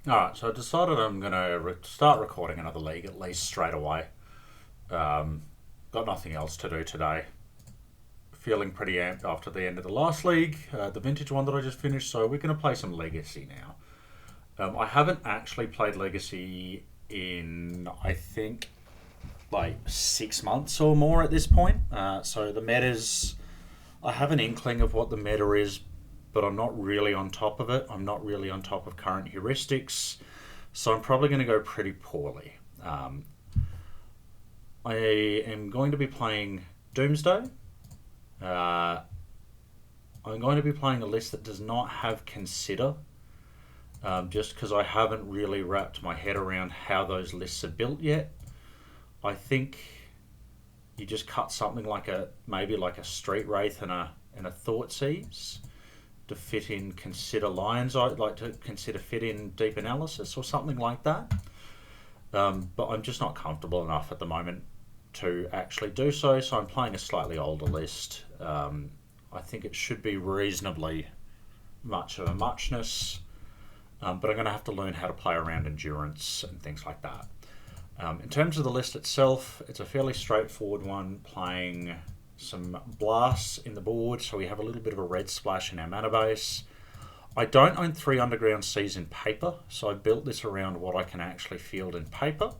Alright, so I decided I'm going to start recording another league at least straight away. Um, got nothing else to do today. Feeling pretty amped after the end of the last league, the vintage one that I just finished, so we're going to play some Legacy now. I haven't actually played Legacy in, I think, like 6 months or more at this point. So the meta's. I have an inkling of what the meta is, but I'm not really on top of it. I'm not really on top of current heuristics, so I'm probably going to go pretty poorly. Um, I am going to be playing Doomsday. Uh, I'm going to be playing a list that does not have Consider, just because I haven't really wrapped my head around how those lists are built yet. I think you just cut something like maybe like a Street Wraith and a Thought Seize to fit in Consider Lions. I'd like to consider fit in Deep Analysis or something like that. But I'm just not comfortable enough at the moment to actually do so. So I'm playing a slightly older list. I think it should be reasonably much of a muchness, but I'm going to have to learn how to play around endurance and things like that. In terms of the list itself, it's a fairly straightforward one, playing some blasts in the board, so we have a little bit of a red splash in our mana base. I don't own 3 Underground Seas in paper, so I built this around what I can actually field in paper,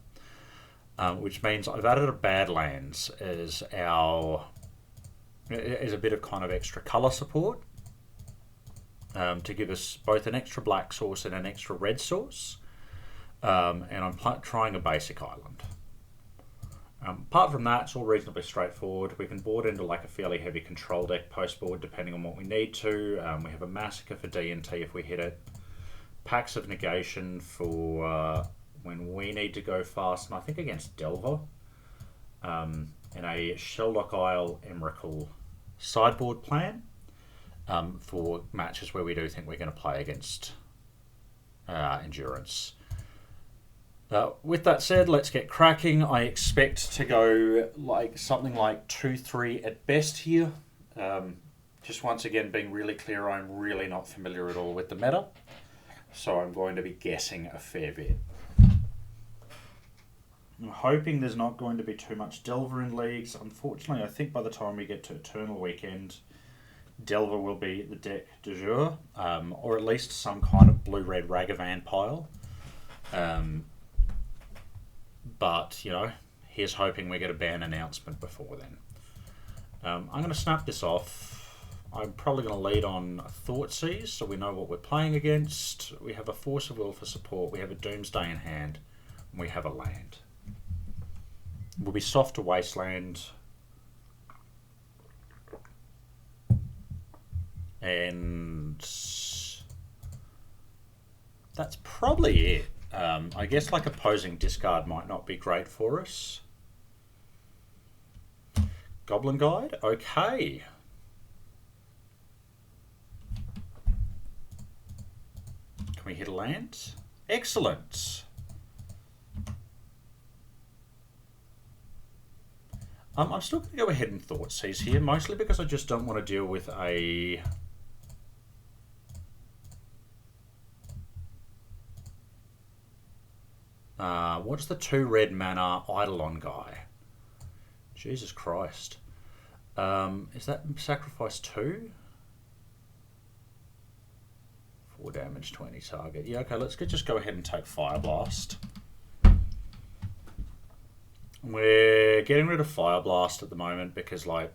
which means I've added a Badlands as a bit of kind of extra colour support, to give us both an extra black source and an extra red source. And I'm trying a basic island. Apart from that, it's all reasonably straightforward. We can board into like a fairly heavy control deck post board depending on what we need to. We have a Massacre for D&T if we hit it. Packs of Negation for when we need to go fast, and I think against Delver. And a Shelldock Isle Emrakul sideboard plan for matches where we do think we're going to play against Endurance. With that said, let's get cracking. I expect to go like something like 2-3 at best here. Just once again being really clear, I'm really not familiar at all with the meta, so I'm going to be guessing a fair bit. I'm hoping there's not going to be too much Delver in leagues. Unfortunately, I think by the time we get to Eternal Weekend, Delver will be the deck du jour, or at least some kind of blue-red Ragavan pile. But, here's hoping we get a ban announcement before then. I'm going to snap this off. I'm probably going to lead on Thoughtseize, so we know what we're playing against. We have a Force of Will for support. We have a Doomsday in hand. And we have a land. We'll be soft to Wasteland. And that's probably it. I guess like opposing discard might not be great for us. Goblin Guide, okay. Can we hit a land? Excellent. I'm still going to go ahead and Thoughtseize here, mostly because I just don't want to deal with a... what's the 2 red mana Eidolon guy? Jesus Christ. Is that sacrifice 2? 4 damage to any target. Yeah, okay, let's just go ahead and take Fire Blast. We're getting rid of Fire Blast at the moment because, like,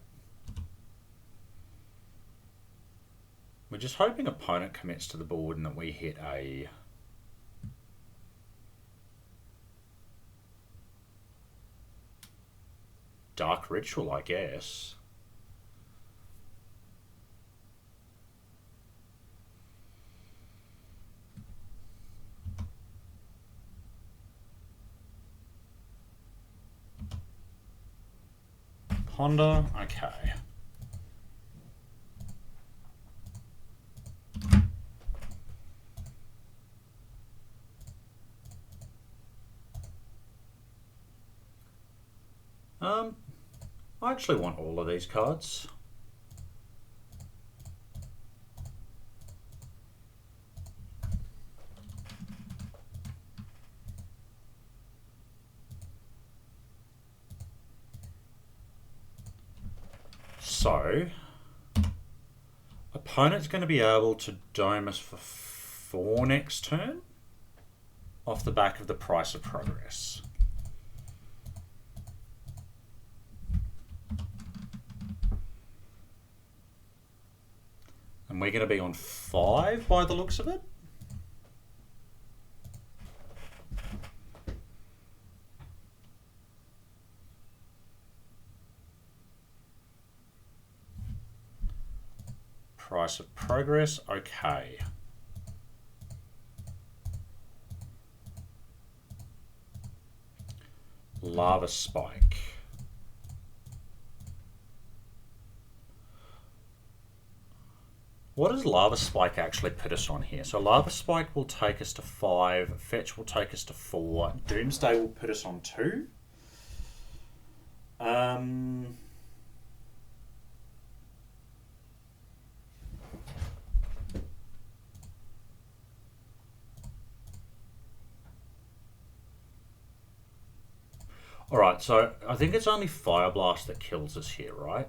we're just hoping opponent commits to the board and that we hit a... Dark Ritual, I guess. Ponder, okay. I actually want all of these cards. So, opponent's going to be able to dome us for 4 next turn off the back of the Price of Progress. And we're going to be on 5 by the looks of it. Price of Progress, okay. Lava Spike. What does Lava Spike actually put us on here? So Lava Spike will take us to 5, Fetch will take us to 4, Doomsday will put us on 2. Alright, so I think it's only Fire Blast that kills us here, right?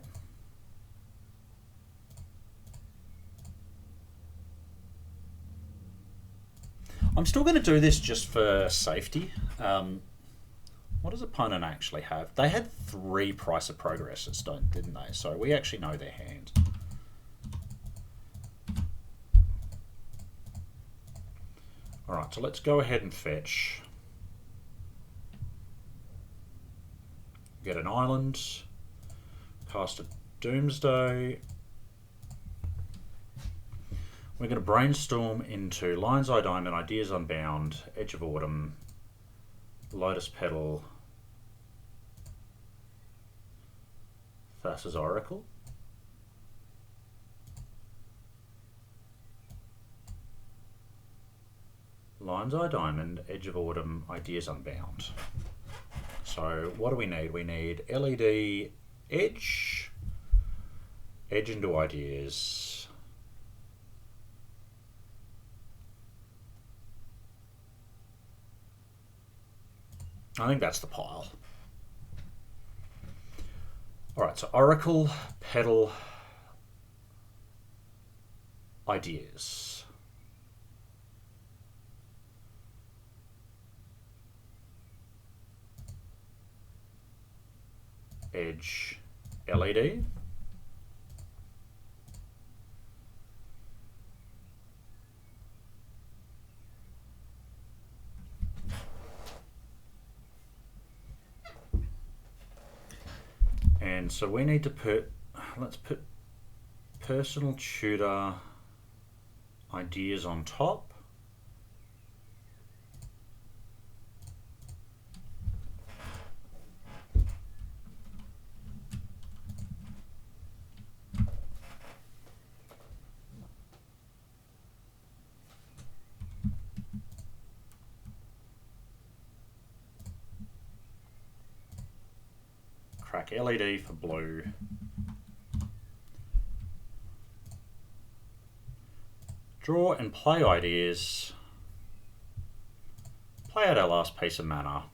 I'm still going to do this just for safety. What does opponent actually have? They had 3 Price of Progresses, didn't they? So we actually know their hand. Alright, so let's go ahead and fetch. Get an island. Cast a Doomsday. We're going to brainstorm into Lion's Eye Diamond, Ideas Unbound, Edge of Autumn, Lotus Petal, Thassa's Oracle. Lion's Eye Diamond, Edge of Autumn, Ideas Unbound. So what do we need? We need LED Edge, Edge into Ideas. I think that's the pile. Alright, so Oracle, Petal, Ideas. Edge, LED. And so we need to put, let's put Personal Tutor Ideas on top. Crack LED for blue. Draw and play Ideas. Play out our last piece of mana.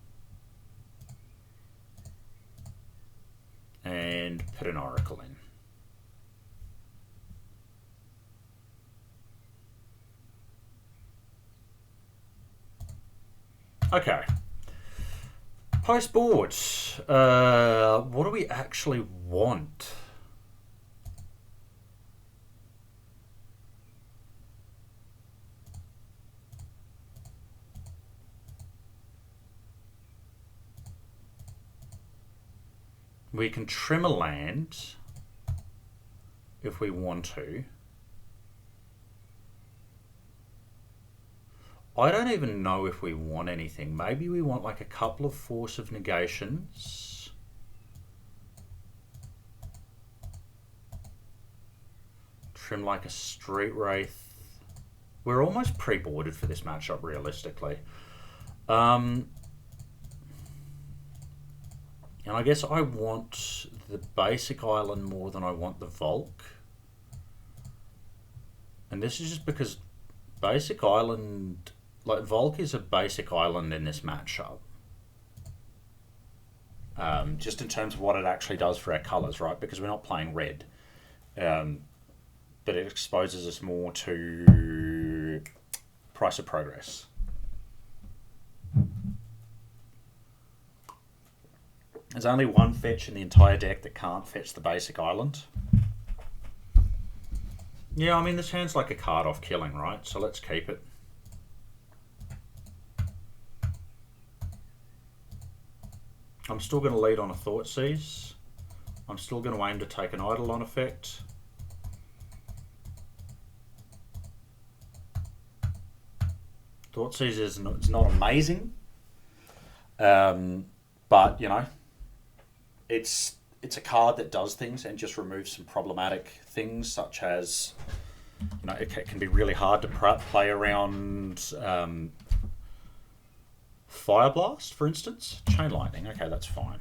And put an Oracle in. Okay. Post board. What do we actually want? We can trim a land if we want to. I don't even know if we want anything. Maybe we want like a couple of Force of Negations. Trim like a Street Wraith. We're almost pre-boarded for this matchup, realistically. And I guess I want the basic island more than I want the Volk. And this is just because basic island, like Volk is a basic island in this matchup. just in terms of what it actually does for our colours, right? Because we're not playing red. But it exposes us more to price of progress. There's only one fetch in the entire deck that can't fetch the basic island. Yeah, I mean, this hand's like a card off killing, right? So let's keep it. I'm still going to lead on a Thoughtseize. I'm still going to aim to take an Eidolon effect. Thoughtseize is not amazing, but you know, it's a card that does things and just removes some problematic things, such as, you know, it can be really hard to play around Fire Blast, for instance. Chain Lightning, okay, that's fine.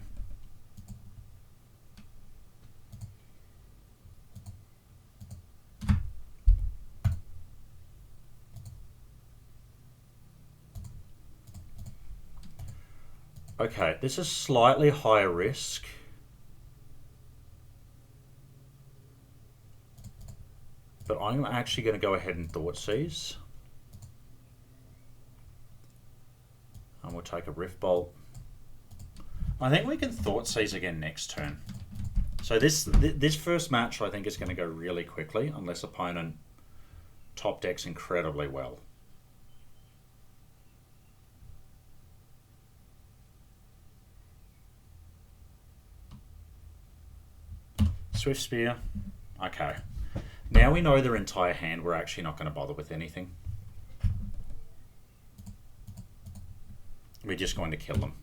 Okay, this is slightly higher risk. But I'm actually going to go ahead and Thoughtseize. And we'll take a Rift Bolt. I think we can Thoughtseize again next turn. So this first match I think is going to go really quickly unless opponent top decks incredibly well. Swift Spear. Okay. Now we know their entire hand, we're actually not going to bother with anything. We're just going to kill them.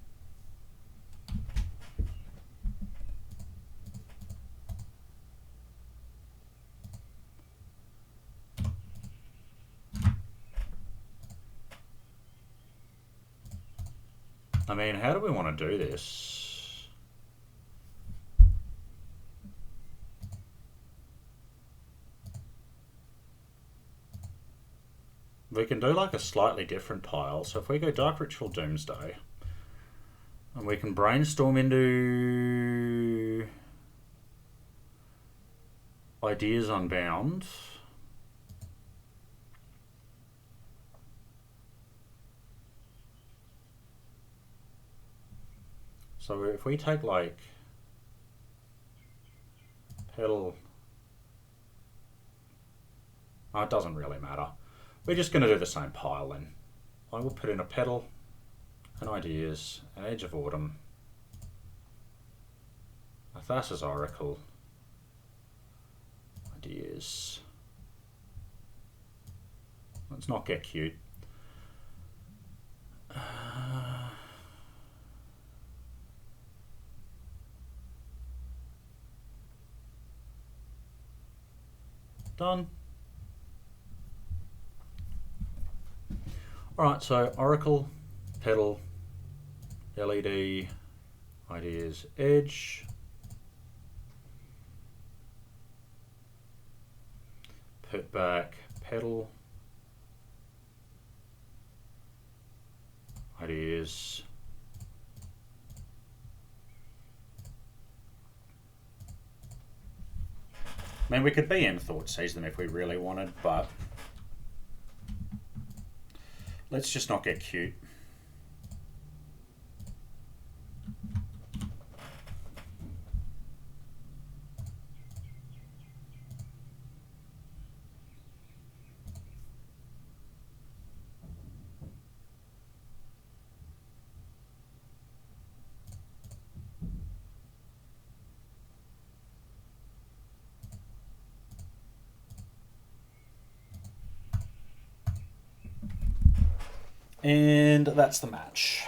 I mean, how do we want to do this? We can do like a slightly different pile. So if we go Dark Ritual Doomsday, and we can brainstorm into Ideas Unbound. So if we take like Petal, oh, it doesn't really matter. We're just going to do the same pile then. I will put in a Petal, an Ideas, an Edge of Autumn, a Thassa's Oracle, Ideas. Let's not get cute. Done. Alright, so Oracle, Petal, LED, Ideas, Edge. Put back Petal, Ideas. I mean, we could BM Thoughtseize them if we really wanted, but let's just not get cute. And that's the match.